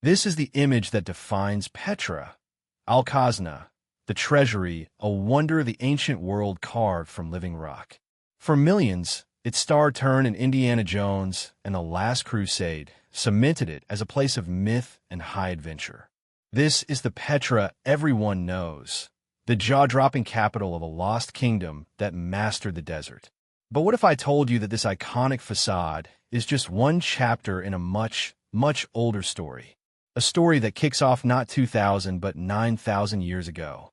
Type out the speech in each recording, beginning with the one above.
This is the image that defines Petra, Al-Khazna, the Treasury, a wonder of the ancient world carved from living rock. For millions, its star turn in Indiana Jones and The Last Crusade cemented it as a place of myth and high adventure. This is the Petra everyone knows, the jaw-dropping capital of a lost kingdom that mastered the desert. But what if I told you that this iconic facade is just one chapter in a much, much older story? A story that kicks off not 2,000 but 9,000 years ago.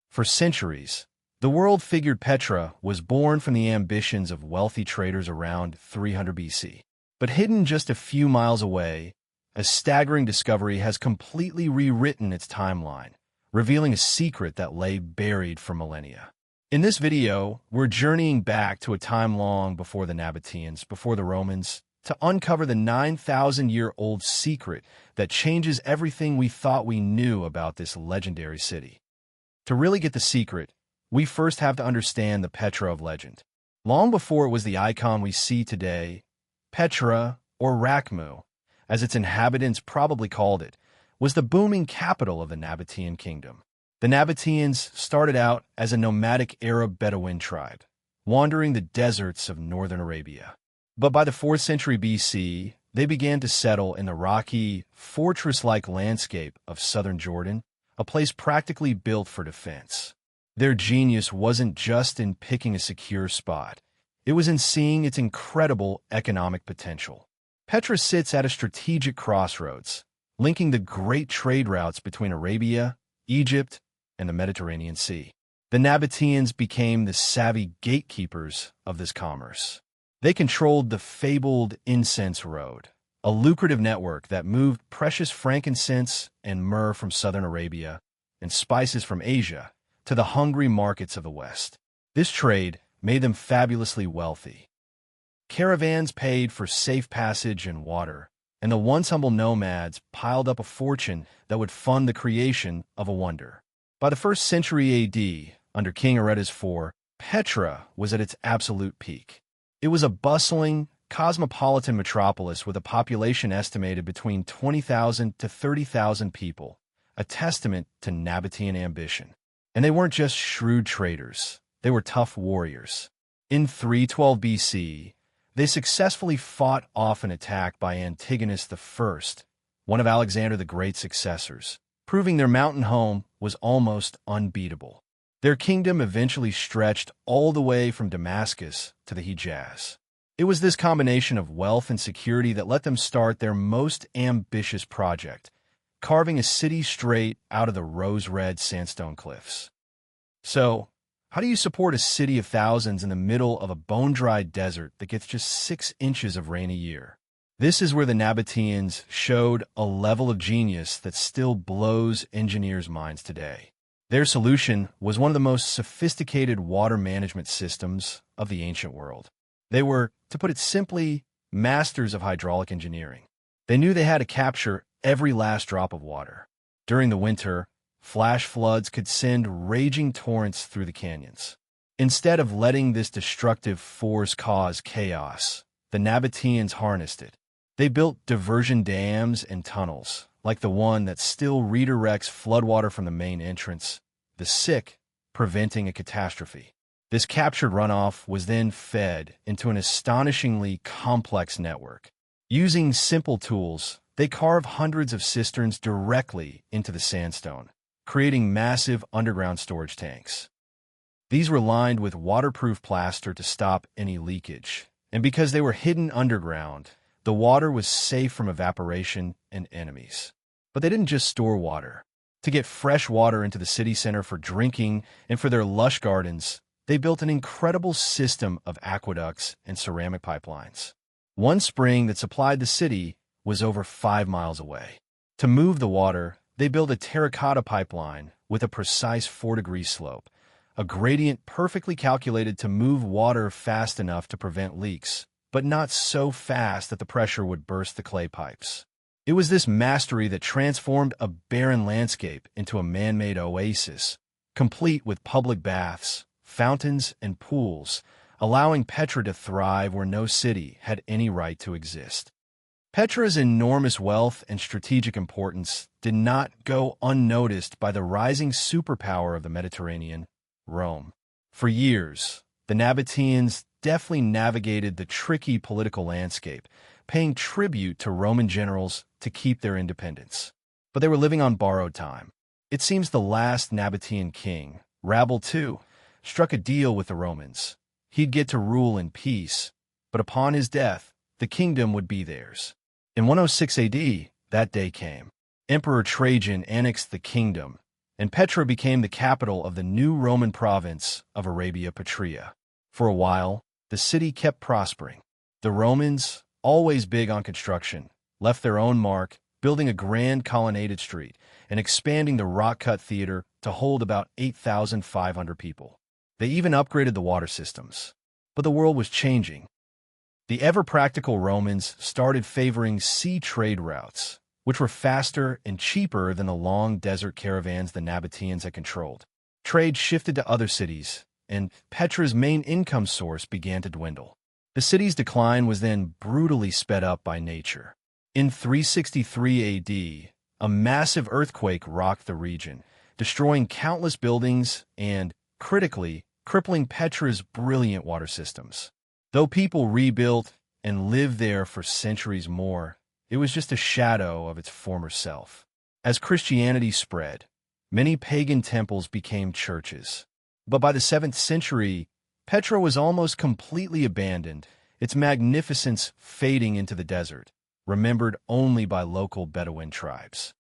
For centuries, the world figured Petra was born from the ambitions of wealthy traders around 300 BC. But hidden just a few miles away, a staggering discovery has completely rewritten its timeline, revealing a secret that lay buried for millennia. In this video, we're journeying back to a time long before the Nabataeans, before the Romans, to uncover the 9,000-year-old secret that changes everything we thought we knew about this legendary city. To really get the secret, we first have to understand the Petra of legend. Long before it was the icon we see today, Petra, or Rakhmu, as its inhabitants probably called it, was the booming capital of the Nabataean kingdom. The Nabataeans started out as a nomadic Arab Bedouin tribe, wandering the deserts of northern Arabia. But by the 4th century BC, they began to settle in the rocky, fortress-like landscape of southern Jordan, a place practically built for defense. Their genius wasn't just in picking a secure spot. It was in seeing its incredible economic potential. Petra sits at a strategic crossroads, linking the great trade routes between Arabia, Egypt, and the Mediterranean Sea. The Nabataeans became the savvy gatekeepers of this commerce. They controlled the fabled incense road, a lucrative network that moved precious frankincense and myrrh from southern Arabia and spices from Asia to the hungry markets of the West. This trade made them fabulously wealthy. Caravans paid for safe passage and water, and the once humble nomads piled up a fortune that would fund the creation of a wonder. By the 1st century AD, under King Aretas IV, Petra was at its absolute peak. It was a bustling, cosmopolitan metropolis with a population estimated between 20,000 to 30,000 people, a testament to Nabataean ambition. And they weren't just shrewd traders, they were tough warriors. In 312 BC, they successfully fought off an attack by Antigonus I, one of Alexander the Great's successors, proving their mountain home was almost unbeatable. Their kingdom eventually stretched all the way from Damascus to the Hejaz. It was this combination of wealth and security that let them start their most ambitious project, carving a city straight out of the rose-red sandstone cliffs. So, how do you support a city of thousands in the middle of a bone-dry desert that gets just 6 inches of rain a year? This is where the Nabataeans showed a level of genius that still blows engineers' minds today. Their solution was one of the most sophisticated water management systems of the ancient world. They were, to put it simply, masters of hydraulic engineering. They knew they had to capture every last drop of water. During the winter, flash floods could send raging torrents through the canyons. Instead of letting this destructive force cause chaos, the Nabataeans harnessed it. They built diversion dams and tunnels, like the one that still redirects floodwater from the main entrance, the Sick, preventing a catastrophe. This captured runoff was then fed into an astonishingly complex network. Using simple tools, they carved hundreds of cisterns directly into the sandstone, creating massive underground storage tanks. These were lined with waterproof plaster to stop any leakage, and because they were hidden underground, the water was safe from evaporation and enemies. But they didn't just store water. To get fresh water into the city center for drinking and for their lush gardens, they built an incredible system of aqueducts and ceramic pipelines. One spring that supplied the city was over 5 miles away. To move the water, they built a terracotta pipeline with a precise 4-degree slope, a gradient perfectly calculated to move water fast enough to prevent leaks, but not so fast that the pressure would burst the clay pipes. It was this mastery that transformed a barren landscape into a man-made oasis, complete with public baths, fountains, and pools, allowing Petra to thrive where no city had any right to exist. Petra's enormous wealth and strategic importance did not go unnoticed by the rising superpower of the Mediterranean, Rome. For years, the Nabataeans deftly navigated the tricky political landscape, paying tribute to Roman generals to keep their independence. But they were living on borrowed time. It seems the last Nabataean king, Rabble II, struck a deal with the Romans. He'd get to rule in peace, but upon his death, the kingdom would be theirs. In 106 AD, that day came. Emperor Trajan annexed the kingdom, and Petra became the capital of the new Roman province of Arabia Petraea. For a while, the city kept prospering. The Romans, always big on construction, left their own mark, building a grand colonnaded street and expanding the rock-cut theater to hold about 8,500 people. They even upgraded the water systems. But the world was changing. The ever-practical Romans started favoring sea trade routes, which were faster and cheaper than the long desert caravans the Nabataeans had controlled. Trade shifted to other cities, and Petra's main income source began to dwindle. The city's decline was then brutally sped up by nature. In 363 AD, a massive earthquake rocked the region, destroying countless buildings and, critically, crippling Petra's brilliant water systems. Though people rebuilt and lived there for centuries more, it was just a shadow of its former self. As Christianity spread, many pagan temples became churches. But by the 7th century, Petra was almost completely abandoned, its magnificence fading into the desert, remembered only by local Bedouin tribes.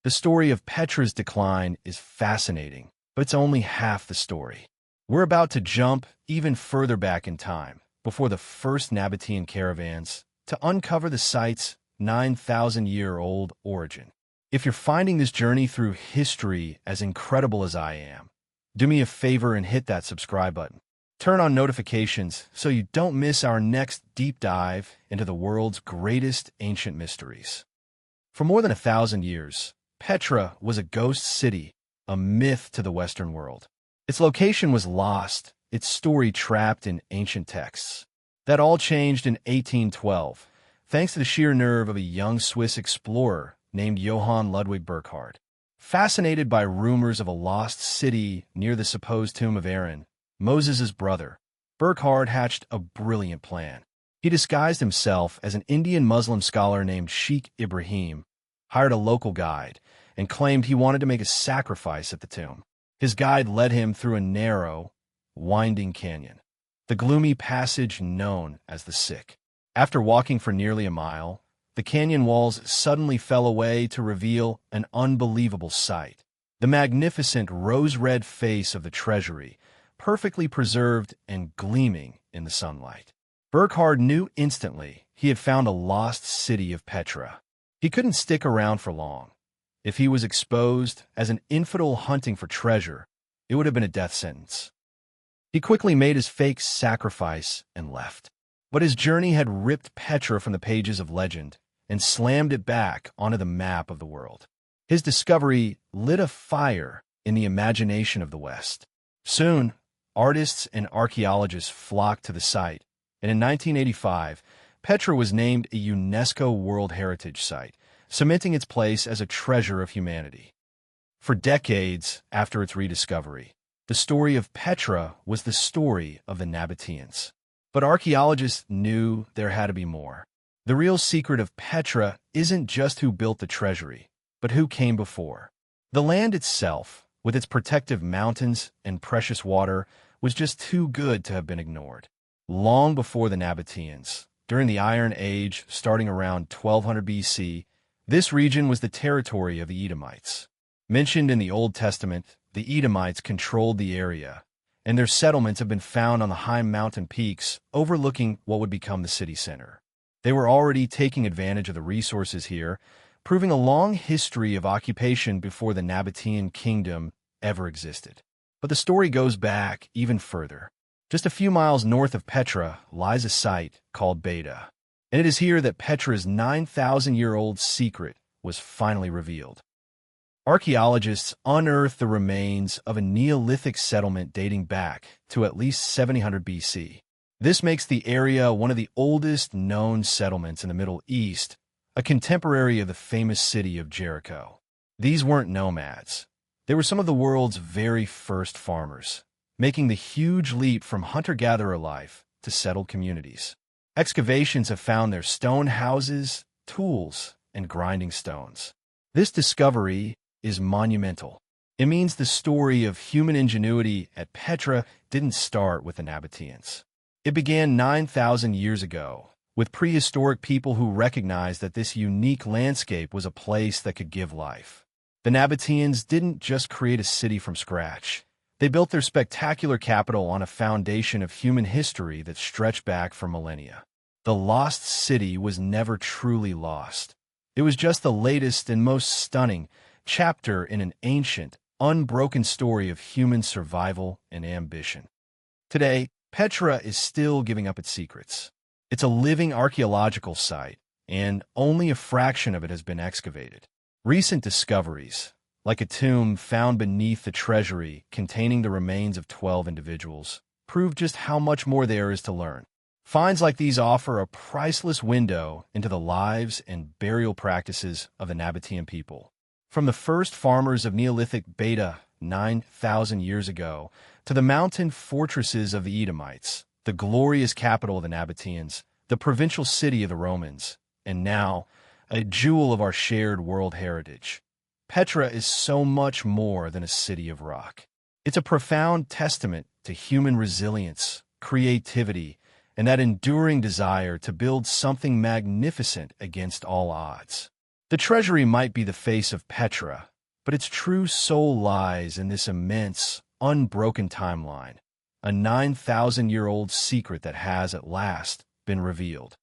The story of Petra's decline is fascinating, but it's only half the story. We're about to jump even further back in time, before the first Nabataean caravans, to uncover the site's 9,000-year-old origin. If you're finding this journey through history as incredible as I am, do me a favor and hit that subscribe button. Turn on notifications so you don't miss our next deep dive into the world's greatest ancient mysteries. For more than 1,000 years, Petra was a ghost city, a myth to the Western world. Its location was lost, its story trapped in ancient texts. That all changed in 1812, thanks to the sheer nerve of a young Swiss explorer named Johann Burckhardt. Fascinated by rumors of a lost city near the supposed tomb of Aaron, Moses' brother, Burckhardt hatched a brilliant plan. He disguised himself as an Indian Muslim scholar named Sheikh Ibrahim, hired a local guide, and claimed he wanted to make a sacrifice at the tomb. His guide led him through a narrow, winding canyon, the gloomy passage known as the Sick. After walking for nearly a mile, the canyon walls suddenly fell away to reveal an unbelievable sight. The magnificent rose-red face of the Treasury, perfectly preserved and gleaming in the sunlight. Burckhardt knew instantly he had found a lost city of Petra. He couldn't stick around for long. If he was exposed as an infidel hunting for treasure, it would have been a death sentence. He quickly made his fake sacrifice and left. But his journey had ripped Petra from the pages of legend and slammed it back onto the map of the world. His discovery lit a fire in the imagination of the West. Soon, artists and archaeologists flocked to the site, and in 1985, Petra was named a UNESCO World Heritage Site, cementing its place as a treasure of humanity. For decades after its rediscovery, the story of Petra was the story of the Nabataeans. But archaeologists knew there had to be more. The real secret of Petra isn't just who built the treasury, but who came before. The land itself, with its protective mountains and precious water, was just too good to have been ignored. Long before the Nabataeans, during the Iron Age starting around 1200 BC, this region was the territory of the Edomites. Mentioned in the Old Testament, the Edomites controlled the area, and their settlements have been found on the high mountain peaks overlooking what would become the city center. They were already taking advantage of the resources here, proving a long history of occupation before the Nabataean kingdom ever existed. But the story goes back even further. Just a few miles north of Petra lies a site called Beta, and it is here that Petra's 9,000-year-old secret was finally revealed. Archaeologists unearthed the remains of a Neolithic settlement dating back to at least 700 BC. This makes the area one of the oldest known settlements in the Middle East, a contemporary of the famous city of Jericho. These weren't nomads. They were some of the world's very first farmers, making the huge leap from hunter-gatherer life to settled communities. Excavations have found their stone houses, tools, and grinding stones. This discovery is monumental. It means the story of human ingenuity at Petra didn't start with the Nabataeans. It began 9,000 years ago, with prehistoric people who recognized that this unique landscape was a place that could give life. The Nabataeans didn't just create a city from scratch. They built their spectacular capital on a foundation of human history that stretched back for millennia. The lost city was never truly lost. It was just the latest and most stunning chapter in an ancient, unbroken story of human survival and ambition. Today, Petra is still giving up its secrets. It's a living archaeological site, and only a fraction of it has been excavated. Recent discoveries, like a tomb found beneath the Treasury containing the remains of 12 individuals, prove just how much more there is to learn. Finds like these offer a priceless window into the lives and burial practices of the Nabataean people. From the first farmers of Neolithic Beta 9,000 years ago to the mountain fortresses of the Edomites, the glorious capital of the Nabataeans, the provincial city of the Romans, and now a jewel of our shared world heritage. Petra is so much more than a city of rock. It's a profound testament to human resilience, creativity, and that enduring desire to build something magnificent against all odds. The Treasury might be the face of Petra, but its true soul lies in this immense, unbroken timeline, a 9,000-year-old secret that has, at last, been revealed.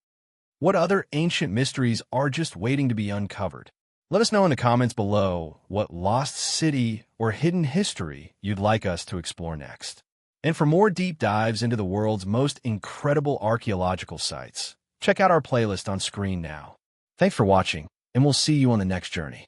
What other ancient mysteries are just waiting to be uncovered? Let us know in the comments below what lost city or hidden history you'd like us to explore next. And for more deep dives into the world's most incredible archaeological sites, check out our playlist on screen now. Thanks for watching, and we'll see you on the next journey.